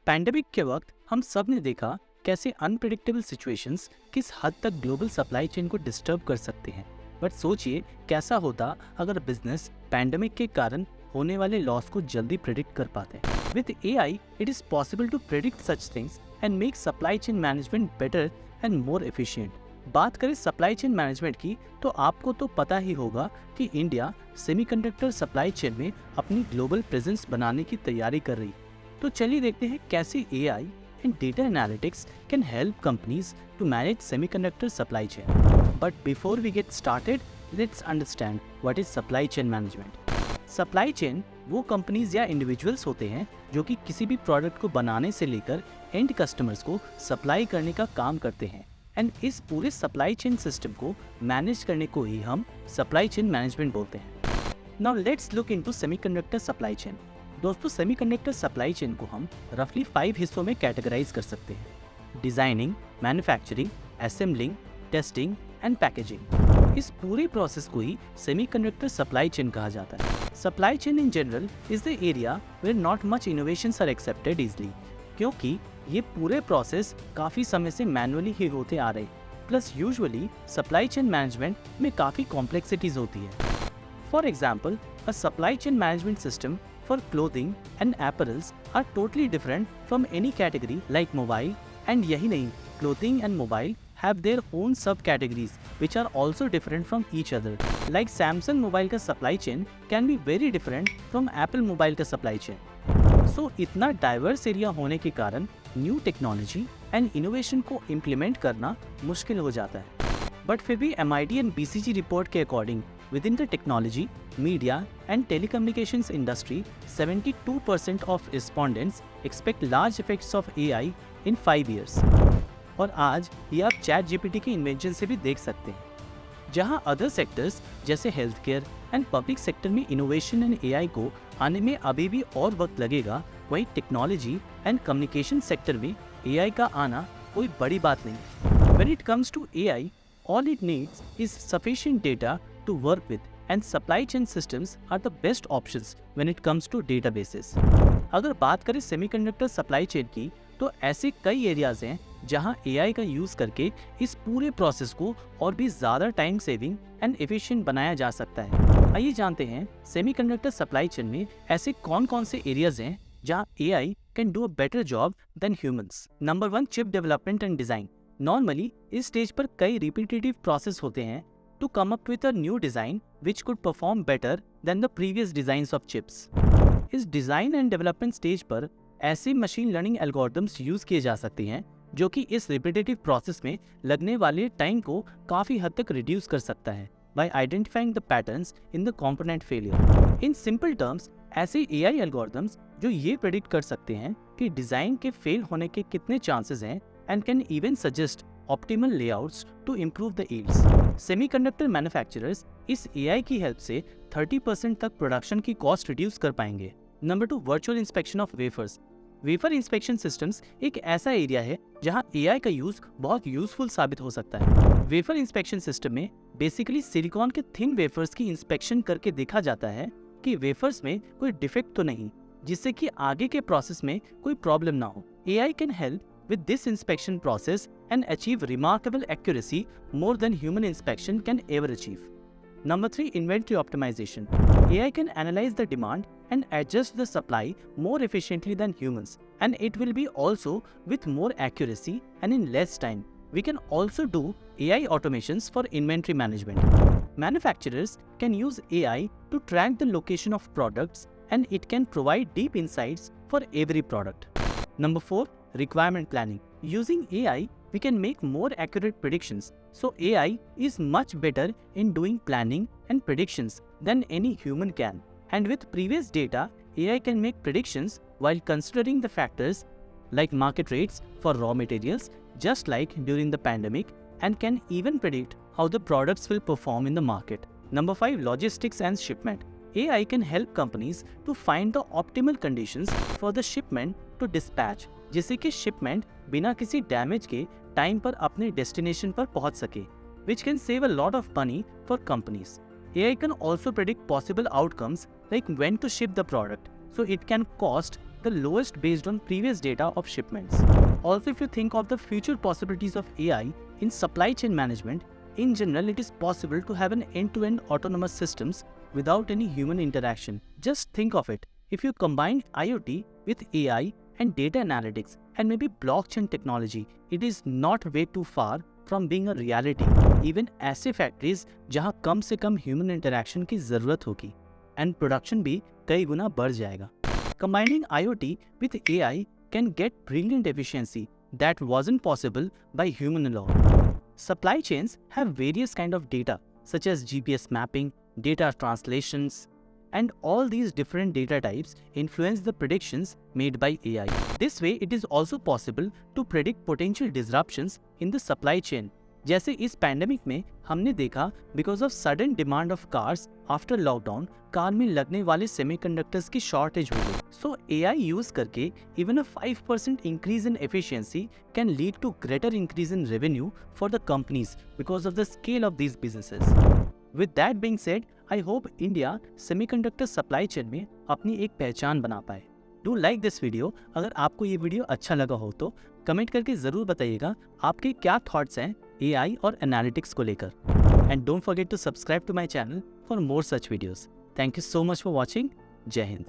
Pandemic के वक्त हम सब ने देखा कैसे अनप्रिडिक्टेबल सिचुएशंस किस हद तक ग्लोबल सप्लाई चेन को डिस्टर्ब कर सकते हैं। बट सोचिए कैसा होता अगर बिजनेस पैंडेमिक के कारण होने वाले लॉस को जल्दी प्रिडिक्ट कर पाते हैं। With AI it is possible to predict such things and make supply chain management better and more efficient. बात करें सप्लाई चेन मैनेजमेंट की तो आपको तो पता ही होगा कि इंडिया सेमीकंडक्टर सप्लाई चेन में अपनी ग्लोबल प्रेजेंस बनाने की तैयारी कर रही है। तो चलिए देखते हैं कैसे AI and data analytics can help companies to manage semiconductor supply chain. But before we get started, let's understand what is supply chain management. Supply chain वो कंपनीज या इंडिविजुअल्स होते हैं जो कि किसी भी प्रोडक्ट को बनाने से लेकर एंड कस्टमर्स को सप्लाई करने का काम करते हैं। एंड इस पूरे सप्लाई चेन सिस्टम को मैनेज करने को ही हम सप्लाई चेन मैनेजमेंट बोलते हैं। Now let's look into semiconductor supply chain. दोस्तों, सेमीकंडक्टर सप्लाई चेन को हम रफली 5 हिस्सों में कैटेगराइज कर सकते हैं: designing, manufacturing, assembling, testing and packaging. इस पूरी प्रोसेस को ही सेमीकंडक्टर सप्लाई चेन कहा जाता है। Supply chain in general is the area where not much innovations are accepted easily, क्योंकि ये पूरे प्रोसेस काफ़ी समय से मैनुअली ही होते आ रहे। Plus usually supply chain management में काफ़ी कॉम्प्लेक्सिटीज होती है। For example, a supply chain management system for clothing and apparels are totally different from any category like mobile, and यही नहीं, clothing and mobile have their own subcategories which are also different from each other. Like Samsung mobile का supply chain can be very different from Apple mobile का supply chain. So इतना diverse area होने के कारण new technology and innovation को implement करना मुश्किल हो जाता है। बट फिर भी MIT and BCG रिपोर्ट के according within the technology, media and telecommunications industry, 72% of respondents expect large effects of AI in 5 years. और आज ये आप चैट जीपीटी के इन्वेंशन से भी देख सकते हैं। जहां अदर सेक्टर्स जैसे health care and public sector में इनोवेशन एंड AI को आने में अभी भी और वक्त लगेगा, वहीं टेक्नोलॉजी एंड कम्युनिकेशन सेक्टर में AI का आना कोई बड़ी बात नहीं। When it comes to AI, all it needs is sufficient data to work with, and supply chain systems are the best options when it comes to databases. अगर बात करें सेमीकंडक्टर सप्लाई चेन की, तो ऐसे कई एरियाज हैं जहां AI का यूज करके इस पूरे प्रोसेस को और भी ज्यादा टाइम सेविंग एंड एफिशिएंट बनाया जा सकता है। आइए जानते हैं सेमीकंडक्टर सप्लाई चेन में ऐसे कौन कौन से एरियाज हैं जहां AI can do a better job then humans. Number 1, chip development and design. Normally इस स्टेज पर कई रिपीटेटिव प्रोसेस होते हैं to come up with a new design which could perform better than the previous designs of chips. इस design and development stage पर ऐसे machine learning algorithms use किए जा सकते हैं जो कि इस रिपीटेटिव प्रोसेस में लगने वाले टाइम को काफी हद तक रिड्यूस कर सकता है by identifying the patterns in the component failure. In simple terms, ऐसे AI एल्गोरिथम्स जो ये प्रेडिक्ट कर सकते हैं कि डिजाइन के फेल होने के कितने चांसेस हैं and can even suggest optimal layouts to improve the yields. Semiconductor manufacturers इस AI की हेल्प से 30% तक प्रोडक्शन की कॉस्ट रिड्यूस कर पाएंगे। Number 2, virtual inspection of wafers. Wafer inspection systems एक ऐसा एरिया है जहां AI का यूज बहुत यूजफुल साबित हो सकता है। वेफर इंस्पेक्शन सिस्टम में बेसिकली सिलिकॉन के थिन वेफर्स की इंस्पेक्शन करके देखा जाता है कि वेफर्स में कोई डिफेक्ट तो नहीं, जिससे कि आगे के प्रोसेस में कोई प्रॉब्लम ना हो। AI can help with this inspection process and achieve remarkable accuracy more than human inspection can ever achieve. Number 3, inventory optimization. AI can analyze the demand and adjust the supply more efficiently than humans, and it will be also with more accuracy and in less time. We can also do AI automations for inventory management. Manufacturers can use AI to track the location of products, and it can provide deep insights for every product. Number 4, requirement planning. Using AI, we can make more accurate predictions. So AI is much better in doing planning and predictions than any human can. And with previous data, AI can make predictions while considering the factors like market rates for raw materials, just like during the pandemic, and can even predict how the products will perform in the market. Number 5, logistics and shipment. AI can help companies to find the optimal conditions for the shipment to dispatch, जिससे कि shipment बिना किसी damage के time पर अपने destination पर पहुंच सके, which can save a lot of money for companies. AI can also predict possible outcomes like when to ship the product, so it can cost the lowest based on previous data of shipments. Also, if you think of the future possibilities of AI in supply chain management, in general, it is possible to have an end-to-end autonomous systems without any human interaction. Just think of it. If you combine IoT with AI and data analytics and maybe blockchain technology, it is not way too far from being a reality. Even ऐसे factories जहाँ कम से कम human interaction की जरूरत होगी and production भी कई गुना बढ़ जाएगा. Combining IoT with AI can get brilliant efficiency that wasn't possible by human alone. Supply chains have various kind of data such as GPS mapping, data translations, and all these different data types influence the predictions made by AI. This way, it is also possible to predict potential disruptions in the supply chain. जैसे इस pandemic में हमने देखा because of sudden demand of cars after lockdown car में लगने वाले semiconductors की shortage हो गई. सो AI यूज करके even a 5% increase in efficiency can lead to greater increase in revenue for the companies because of the scale of these businesses. With that being said, I hope India semiconductor supply chain में अपनी एक पहचान बना पाए. Do like this video. अगर आपको ये video अच्छा लगा हो तो कमेंट करके ज़रूर बताइएगा आपके क्या थॉट्स हैं AI और एनालिटिक्स को लेकर. And don't forget to subscribe to my channel for more such videos. Thank you so much for watching. जय हिंद.